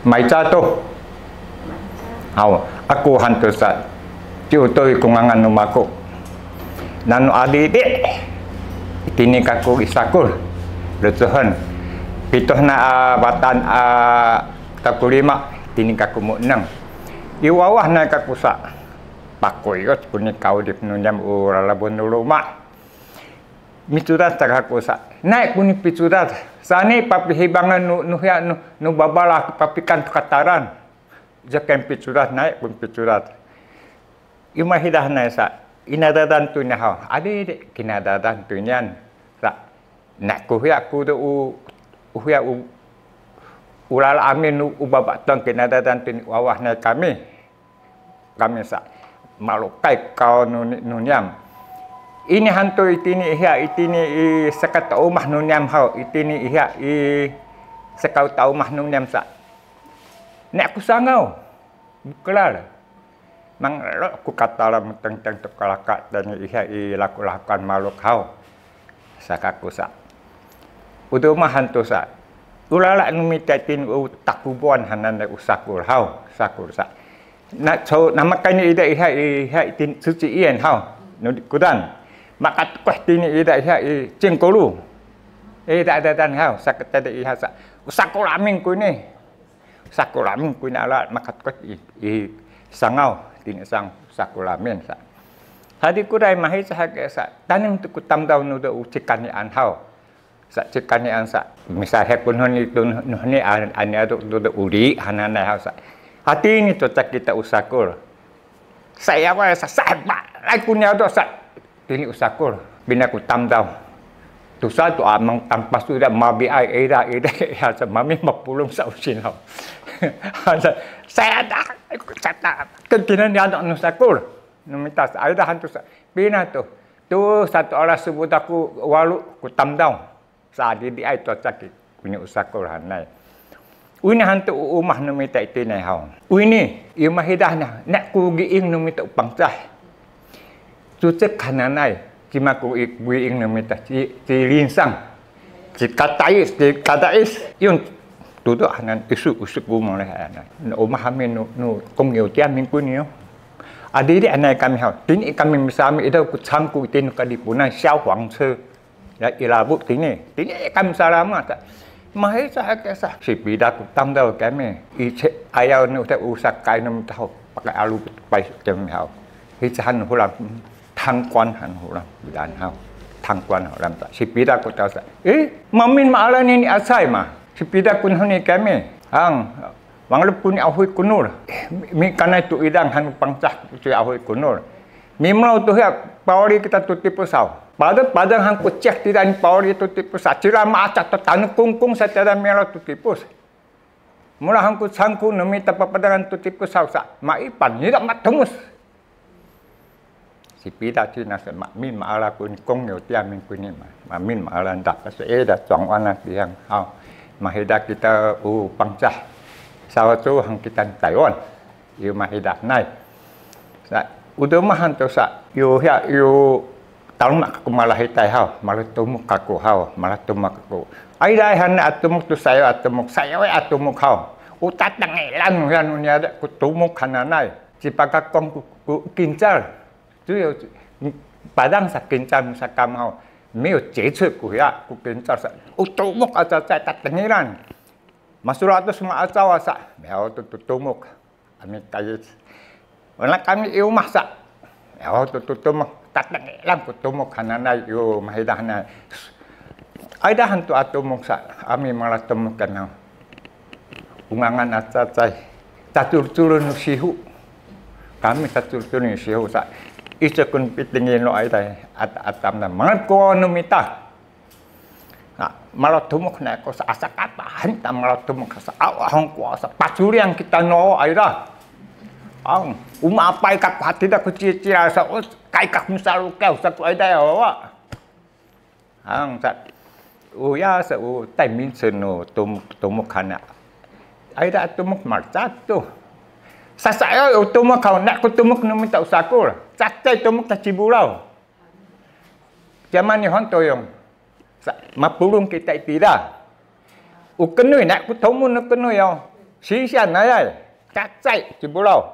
mai jatuh. Hau, aku hantu sa. Ciutoi kungangan numaku. Nanu adik-adik. Tini kaku isakul. Letuhan. Pituh na batan kaku 5. Tini kaku mu 6. Iwawah na kaku sa. Pakoi yos puni kau di penunyam uralabun rumah. Misurat kaku sa. Naik puni pisurat. Sani papi hibangan nu babalah papikan kataran. Jakan pisurat naik pun pisurat. Imahidah naik sa. Inadadan tu nyahau. Adik kinadadan tu nyan. Sa. Nak kuhiak ku tu uhiak ulal amin ubabatang kinadadan tu wawah naik kami. Kami sa. Malukai kau nunyam. Ini hantu itini ihya itini sekata umah nunyam hau itini ihya sekau tau umah nunyam sa. Nek aku sangau. Bukalah. Mang aku kata lah tentang tukalakat dan ihya laku-lakukan makhluk hau. Sakaku sa. Udah mah hantu sa. Ulala numitatin takubuan hanan usakul hau sakul sa. Nak so namakannya ida ihya itin suci ian hau. Nukudan. Makat kuah tini ida ihya cingkolu. Tak ada dan hau sakat ada ihya sa. Usakul amin ku ni. Sakul amin ku ni alat makat kuah sangau. Tini sang sakulamin sa. Hadi kurai mahi sahake sa. Tanim tu kutam daun nuda ucikan ni anhau. Sa cikan ni ansa. Misalnya pun ni ani aduk nuda uri hanana hau sa. Hati ini cocok kita usakul. Saya apa sa sahabat. Aku ni aduk sa. Tini usakul. Bina kutam daun. Tu satu amang tanpa sudah mabi ai ida ya sa mami mapulung sa usin hau. Saya dah kata kentinan dia anak nusakul numitas ada hantu pina tu satu orang sebut aku walu ku tamdau saat di ai to sakit punya usakul hanai ini hantu umah numita itu nai hau ini imah hidahna nak ku giing numita upangcah cucek kananai cima ku giing numita cilinsang katais yun duduk hanan isuk gumang leh anak. Umah kami nu kongyau tian minggu ni. Adik anak kami hau. Tini kami bersama itu ku cangku tini kadipunan Xiao Huang Ce. Ya ilabu tini. Tini kami salama tak. Mahai sah kesah. Si bida ku tam dah kami. Ice ayau nu tak usak kai nu tahu pakai alu pai kami hau. Hicahan hulam tangkuan han hulam bidan hau. Tangkuan hulam tak. Si bida ku tahu tak. Mamin maalan ini asai mah. Sepida kun honi kami, hang, wang lepun ahui kunur, mi kana itu idang han pangcah tu ahui kunur. Mi mau tu ya pawari kita tutup pusau. Padang hang kucek tidak ni pawari tutup pusau. Cira macam tu tanu kungkung secara melo tutup pus. Mula hang kucangku nami tapa padangan tutup pusau sa. Maipan ni tak mat temus. Sepida cina se min maala kun kong yo tiam min kun ni min maala dak se dah cong anak yang hau. Mahidak kita pangcah sawatu hang kita Taiwan yu mahidak nai sa udah mahan tu sa yu tahu mak aku malah hitai hau malah tumuk aku hau malah tumuk aku ai dai han atumuk tu saya we atumuk hau utat tangelan kan ni ada ku tumuk kananai cipaka kong ku kincal tu yo padang sa kincal sakam hau 没有接触过呀，ku kencar sa. Utumuk aja saya tak tengiran. Masuk itu semua aja sa. Mau tutumuk. Kami kaya. Wana kami iu masak. Mau tutumuk tak tengiran kutumuk hanana yo mahidahna. Ada hantu atumuk sa. Kami malah temukan nau. Ungangan aja saya. Tatur-turun sihu. Kami tatur-turun sihu sa. Isa kun pitingin lo ay tay atam na mga ko numita. Malah tumuk na ko sa asakatahan ta malah tumuk sa awang ko sa pasuri ang kita no ay da. Ang umapay ka hati da ko cicira sa kay ka misalu ka sa ko ay da wa. Ang sa uya sa tay minsen no tumuk kana. Ay da tumuk marcato. Sa saya tumuk kau nak ko tumuk no minta usakul. Cacai tumuk ta cibulau. Zaman ni honto yung mapulung kita itida. Ukenui nak ku tomu no kenui yo. 新鲜来呀，加在就不了。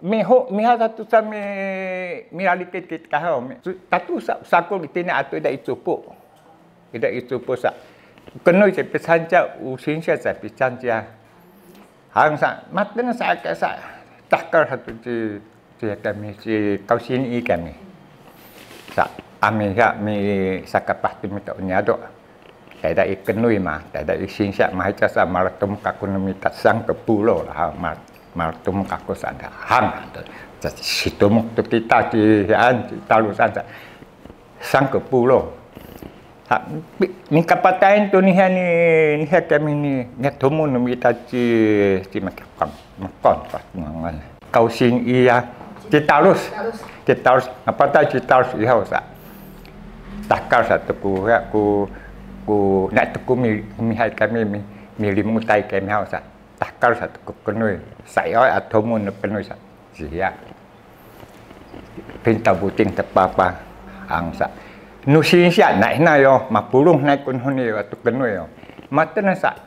mi satu sa mi alikit kit kahau tatu sakul itini atu ida itupu sa kenoi se pesanja usinsia sa pesanja hang sa maten sa ka sa takar satu ci kami ci kausin I kami sa ami ha mi sakapah mi to nyado tada ikenoi ma tada isinsia mahica sa maratum kakunumi tasang ke pulau lah martum kako sada hang jadi situmuk tu kita di talusan sang ke pulau ni kapatain tu ni kami ni tumu numi taji makam pas ngangan kau sing iya ditalus apa taji ditalus iya sa takar satu ku nak tu mi hai kami mi limutai kami hausa takar satu kenui saya atau mun kenui sia pinta buting tepapa angsa nusin sia naik na yo mapulung naik kun huni atau kenui yo matena sa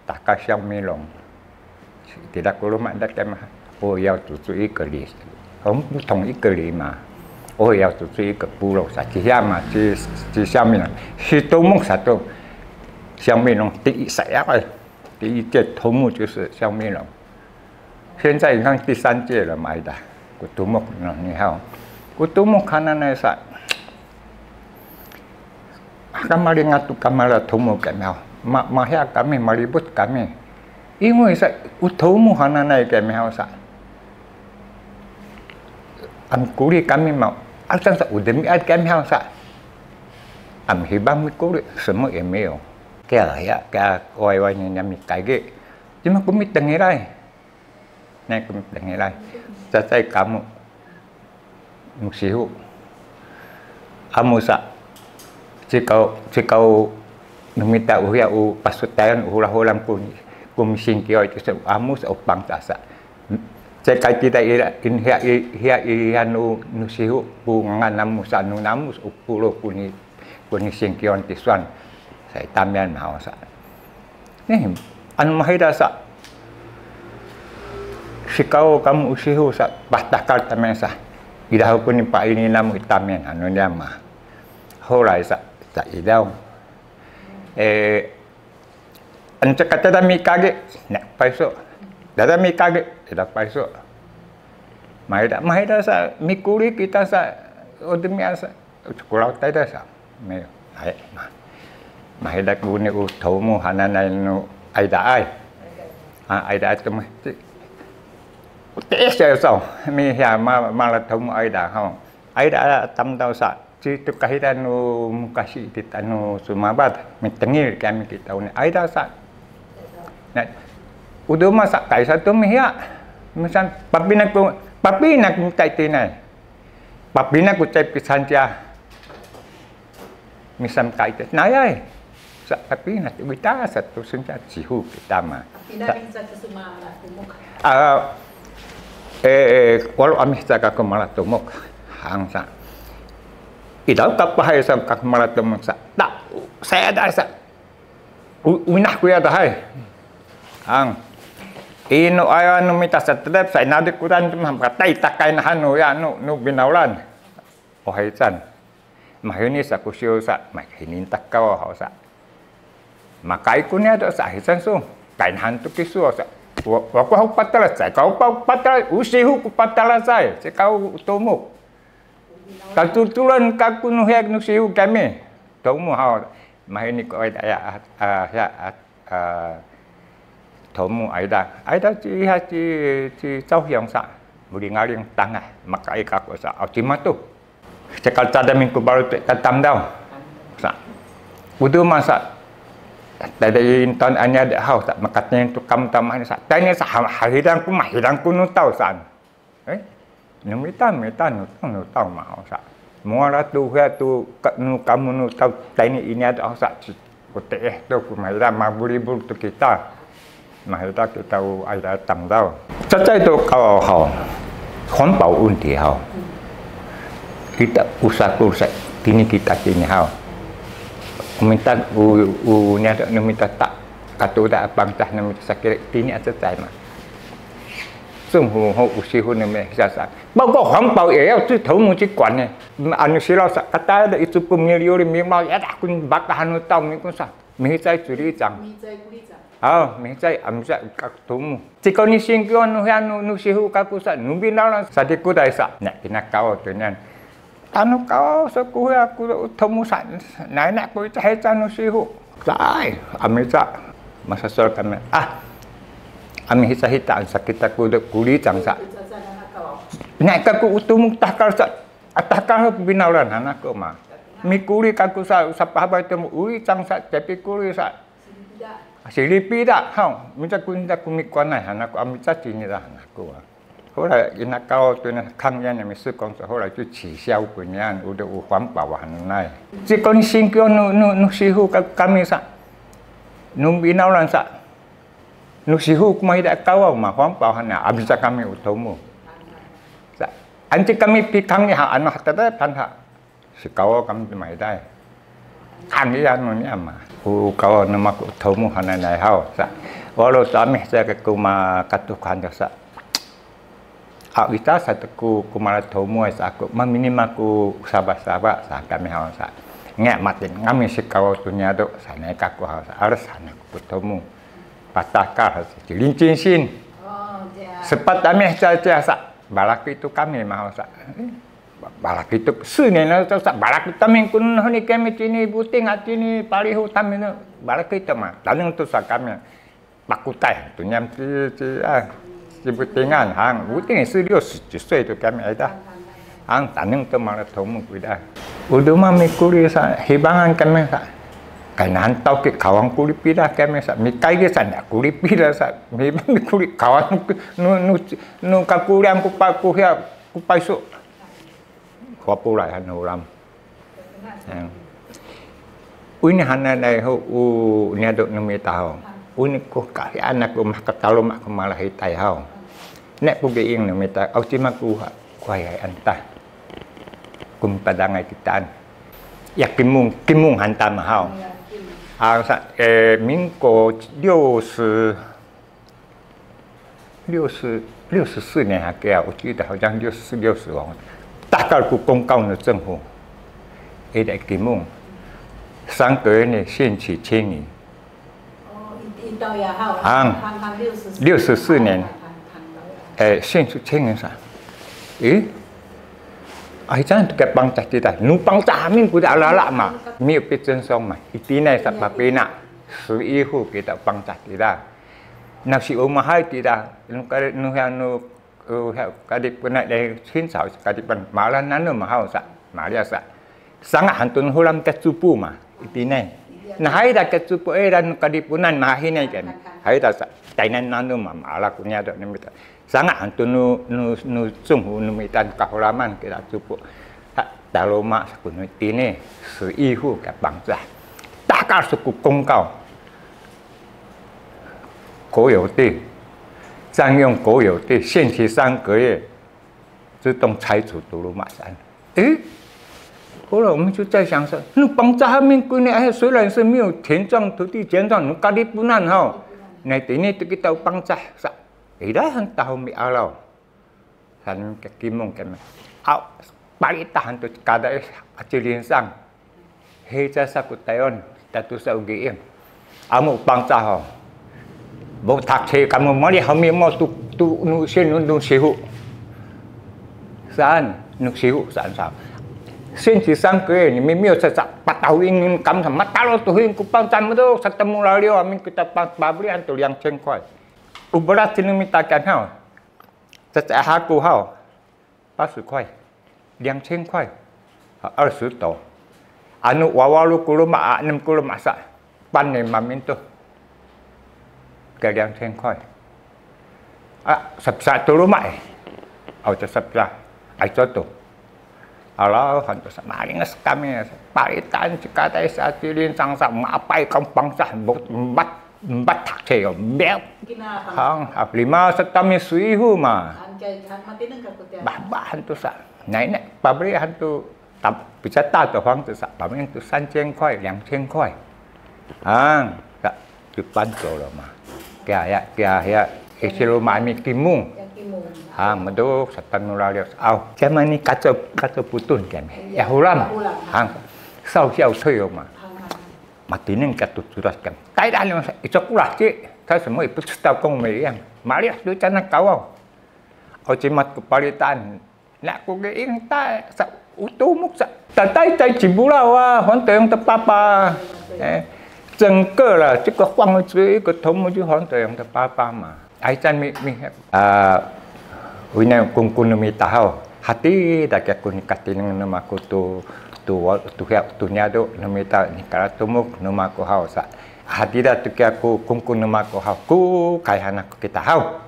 takar siang milong tidak perlu mak dak kemah oh ya tu ikeli hom tong ikeli ma oh ya tu ke pulau sa sia ma si siang milong si tumung satu siang milong ti saya ai第一届头目就是肖密龙，现在你看第3届了买的，古土木你好，古土木看那那啥，kami ngatu kamera土木kan hao，mahya kami maribut kami，因为sa土木看那那kami hao sa，kuli kami mau，asal sa udemi ad kami hao sa，hibang kuli semua也没有。kayak wai-wainya nyami kage cuma kumit dengerai naik kumit dengerai cacai kamu musihu amusa cikau numita uhya u pasutayan ulah-ulang kumising kio itu amus opang tasa cekai tidak hia nusihu bungan namusa namus upulo kuni singkion tisuan saya tamian mau sa ni anu mahida sa sikau kamu usihu sa batakal tamian sa idah pun ni pak ini namu tamian anu dia mah holai sa idau ance kata dami kage nak paiso dada mi kage tidak paiso mahida sa mikuri kita sa odemia sa kulau tada sa me ai mahida guni utomu hananai nu aida tu mah tes ya so mi ya malatomu aida ha aida tam tau sa ci tu kahida nu mukasi ditanu sumabat mitengil kami kita ni aida sa na uduma sa kai satu mi ya misal papinak mintai tinai papinak ku cai pisanja misal kai nayai tapi nanti kita satu senja jihu kita mah. Tidak bisa kesemua tumuk. Walau amih jaga kemala tumuk, hangsa. Idau kapahai sam kemala tumuk sa. Tak, saya ada sa. Unah kuya dah hai. Hang. Ino ayo nu minta setelep saya nadi kuran cuma katai takai nahanu ya nu binaulan. Oh hai san. Mahini sa kusio sa, mahini takau hau sa. Makai kunya ada sahisan so kain hantu kisu sa waku hau patala sai kau patala usihu ku patala sai se kau tumuk katutulan kaku nu hek nu sihu kami tumu hau mahini ko ya tumu aida ci cau hiang sa budi ngaring tangah makai kaku sa autimatu cekal tadamin ku baru katam dau sa budu masa dari intan anya ada haus tak makatnya itu kam tamah ni sa tanya sa hidang ku nu tau san nu mita nu tau mau sa muara tu ha tu nu kamu nu tau tanya ini ada haus sa kote tu ku mahira maburi-bur tu kita mahira tu tahu ada tam tau cacai tu kau hau kon bau unti hau kita usah kini kita kini hau minta nya minta tak katu dah bangsa nama sakit ini aja saya mah. Sungguh usi nama saya. Bagus hampau ya, tu tahu mesti kuat ni. Anu sila kata itu pemiliu ni memang ya aku bakal anu tahu ni pun sah. Mihai curi cang. Mihai amsa katumu. Jika ni singkian nu sihu kaku sah, nu binalan sadiku dah sah. Nak kena kau tu ni. Anu kau sekolah aku temu nak aku cahaya anu sihu. Sai, amisa masa soal kami. Ami hita sakit aku kulit cangsa. Nak aku utumu takal binalan anak aku mah. Mi kulit aku apa itu uli cangsa tapi kulit silipi dah. Minta aku mi kuanai anak aku amisa sini dah anak aku. 后来因那搞对那抗烟的没事工作，后来就取消本样，有的有环保啊那。这个新疆nu sihu kami sa, nu binalan sa, nu sihu kumai dak kau mah环保hana, abisa kami utomo. Sa, anci kami pikang ni ha anak tada panha, si kau kami mai dai. Kan dia anu ni ama, kau nama utomo hana nai hau sa. Walau kami saya ke kuma katukan sa. Kita satu kumara tomo aku minimal ku sabar-sabar sa kami hawa sa ngek matin ngami sikau dunia do sana kaku hawa sa harus sana ku tomo patakar lincin sin sepat kami saja sa balak itu kami mau sa balak itu sini na sa balak kami kun honi kami cini buting atini palihu kami no balak itu mah tanung tu sa kami pakutai tu nyam Sebutingan hang, buting serius justru itu kami ada. Hang taneng tu malah tomu kuda. Udah mami kuli sa hibangan kami sa. Kanan tau ke kawan kuli pida kami sa. Mikai ke sa nak kuli pida sa. Mimi kuli kawan nu kakuliam kupaku ya kupaisu. Kuapulai han ulam. Ini hana dai ho ni aduk numi tahu. Ini ku kali anak ku mah ketalum aku malah hitai hau. Nek puge ing numi ta au cima ku kuai antah. Kum padangai kitaan. Ya kimung hantam hau.民国64年还给啊，我记得好像64哦。大概ku公告的政府，也得给梦3个月内限期迁移。64年，限期迁移啥？jangan tukar bangsa kita, numpang camin kuda ala mah, mi pijen song mah, itina sapa pena, suihu kita bangsa kita, nasi umahai kita, nu kadip pernah dari hinsau kadipan malah nanu mahau sa, malia sa, sangat hantun hulam kecupu mah, itina, nah hai dah kecupu dan kadipunan mah hinai kan, hai dah sa, tainan nanu mah malah punya dok nemita. Sangat hantu nu sungguh numitan kahulaman kita cukup dalam mak sekunu ini seihu ke bangsa takal suku kongkau国有地占用国有地限期3个月自动拆除独鲁马山后来我们就在想说那帮家民归呢虽然是没有田状土地减少nu kali punan哈那ini kita bangsa Ida han tahu mi alau, han kekimong kami. Balik tahan tu kada acilin sang. Heja sakutayon tatu sa ugiim. Amu bangsa ho. Bo takse kamu mali hami mo tu nu sen nu sihu. San nu sihu san sa. Sen si sang ke ni mi mio sa patau ingin kam sama talo tu hin ku bangsa mo tu satemu lalio amin kita babri antu yang cengkoi. Uberat sini minta kan hau, sejak aku hau, 80块，2000块，20 toh. Anu wawalu kulu mak 6 kulu masak, pan ni mamin tu, ke 2000块. Satu rumah, auto sabda, aito tu. Allah hantu semaling kami, paritan cikatai satilin sangsa mapai kampang sah empat tak ceo bel hang 5 setami suihu mah bah hantu sa naik pabrik hantu bisa tahu tu hang tu sa pabrik tu 3000块2000块tak depan Soloma. Kaya isilo mami kimung. Medok satan nulalir. Kaya ni kata putun kami. Ya hulam. Sau thuyo ma. Matinin kata turas kami. Tay dah ni masa ikulah cik. Saya semua itu setau kong meriang. Mariah tu cana kawau. Cimat kepalitan. Nak ku geing tay sa utumuk sa. Tay cibulau honteng tepapa. Jengke lah, cik kwang cik ketemu je honteng tepapa ma. Ai chan mi wina kung mi tahu. Hati dak aku ni katin nama aku tu nyado nama ta ni karatumuk nama aku hau sa. Hati dah tu aku kung nama aku hau ku kai hanak kita hau.